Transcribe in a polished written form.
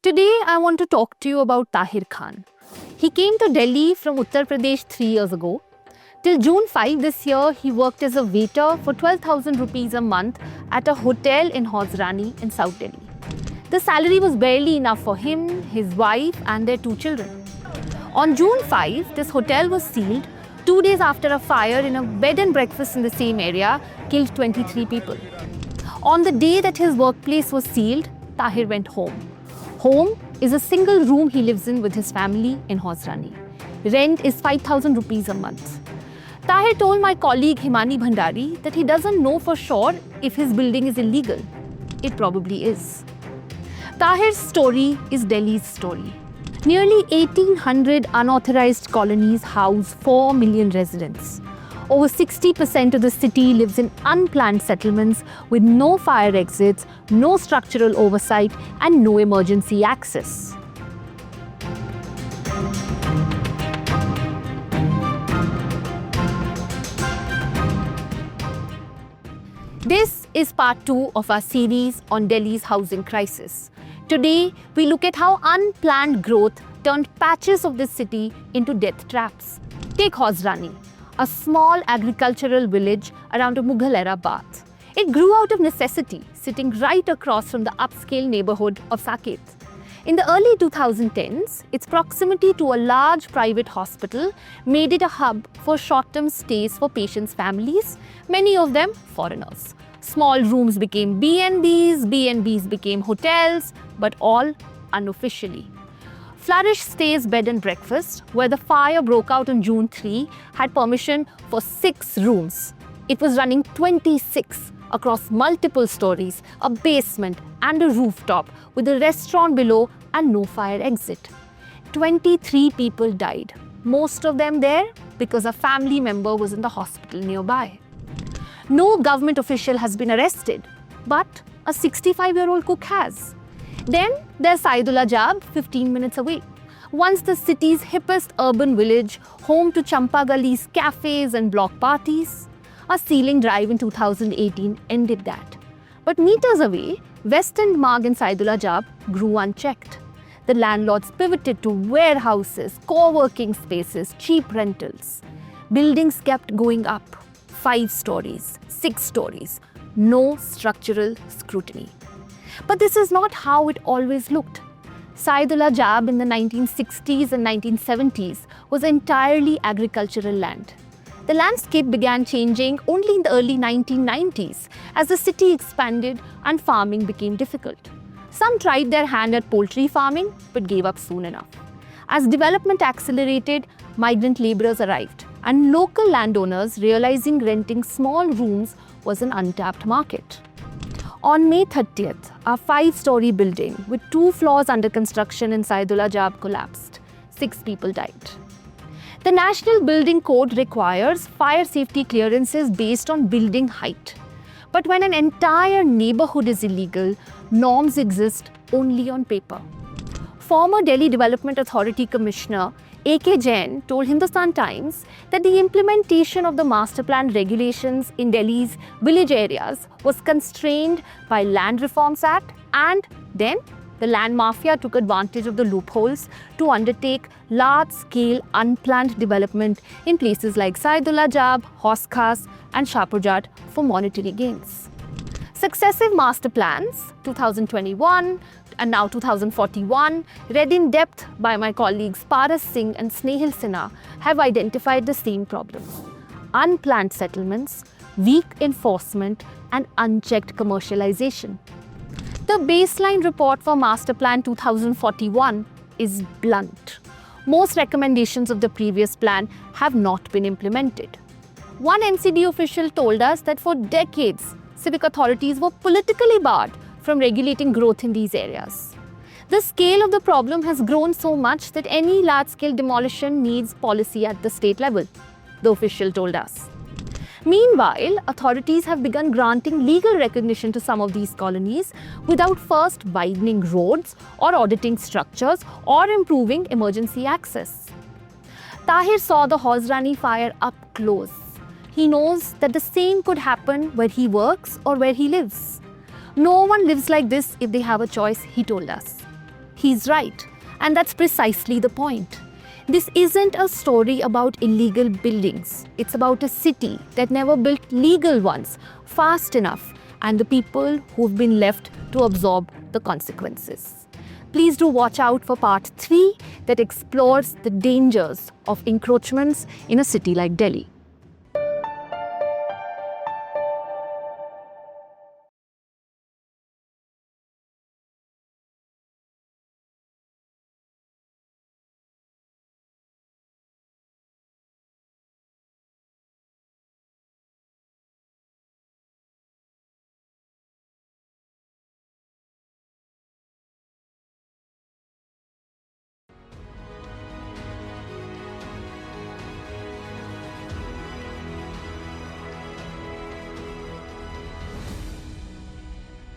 Today, I want to talk to you about Tahir Khan. He came to Delhi from Uttar Pradesh 3 years ago. Till June 5 this year, he worked as a waiter for 12,000 rupees a month at a hotel in Hausrani in South Delhi. The salary was barely enough for him, his wife, and their 2 children. On June 5, this hotel was sealed 2 days after a fire in a bed and breakfast in the same area killed 23 people. On the day that his workplace was sealed, Tahir went home. Home is a single room he lives in with his family in Hausrani. Rent is 5,000 rupees a month. Tahir told my colleague Himani Bhandari that he doesn't know for sure if his building is illegal. It probably is. Tahir's story is Delhi's story. Nearly 1,800 unauthorized colonies house 4 million residents. Over 60% of the city lives in unplanned settlements with no fire exits, no structural oversight, and no emergency access. This is part 2 of our series on Delhi's housing crisis. Today, we look at how unplanned growth turned patches of this city into death traps. Take Hausrani, a small agricultural village around a Mughal-era bath. It grew out of necessity, sitting right across from the upscale neighborhood of Saket. In the early 2010s, its proximity to a large private hospital made it a hub for short-term stays for patients' families, many of them foreigners. Small rooms became B&Bs became hotels, but all unofficially. Flourish Stays Bed and Breakfast, where the fire broke out on June 3, had permission for 6 rooms. It was running 26 across multiple stories, a basement and a rooftop with a restaurant below and no fire exit. 23 people died, most of them there because a family member was in the hospital nearby. No government official has been arrested, but a 65-year-old cook has. Then there's Saidullah Jab, 15 minutes away. Once the city's hippest urban village, home to Champa Gali's cafes and block parties. A ceiling drive in 2018 ended that. But meters away, West End Marg and Saidullah Jab grew unchecked. The landlords pivoted to warehouses, co-working spaces, cheap rentals. Buildings kept going up, 5 stories, 6 stories, no structural scrutiny. But this is not how it always looked. Saidullah Jab in the 1960s and 1970s was entirely agricultural land. The landscape began changing only in the early 1990s as the city expanded and farming became difficult. Some tried their hand at poultry farming but gave up soon enough. As development accelerated, migrant laborers arrived, and local landowners realizing renting small rooms was an untapped market. On May 30th, a 5-story building with 2 floors under construction in Saidullah Jab collapsed. 6 people died. The National Building Code requires fire safety clearances based on building height. But when an entire neighborhood is illegal, norms exist only on paper. Former Delhi Development Authority Commissioner A.K. Jain told Hindustan Times that the implementation of the master plan regulations in Delhi's village areas was constrained by Land Reforms Act, and then the land mafia took advantage of the loopholes to undertake large-scale unplanned development in places like Saidullah Jab, Haus Khas and Shahpurjat for monetary gains. Successive master plans, 2021 and now 2041, read in depth by my colleagues Paras Singh and Snehal Sinha, have identified the same problems: unplanned settlements, weak enforcement, and unchecked commercialization. The baseline report for Master Plan 2041 is blunt. Most recommendations of the previous plan have not been implemented. One NCD official told us that for decades, civic authorities were politically barred from regulating growth in these areas. The scale of the problem has grown so much that any large-scale demolition needs policy at the state level, the official told us. Meanwhile, authorities have begun granting legal recognition to some of these colonies without first widening roads or auditing structures or improving emergency access. Tahir saw the Hausrani fire up close. He knows that the same could happen where he works or where he lives. No one lives like this if they have a choice, he told us. He's right. And that's precisely the point. This isn't a story about illegal buildings. It's about a city that never built legal ones fast enough and the people who've been left to absorb the consequences. Please do watch out for part 3 that explores the dangers of encroachments in a city like Delhi.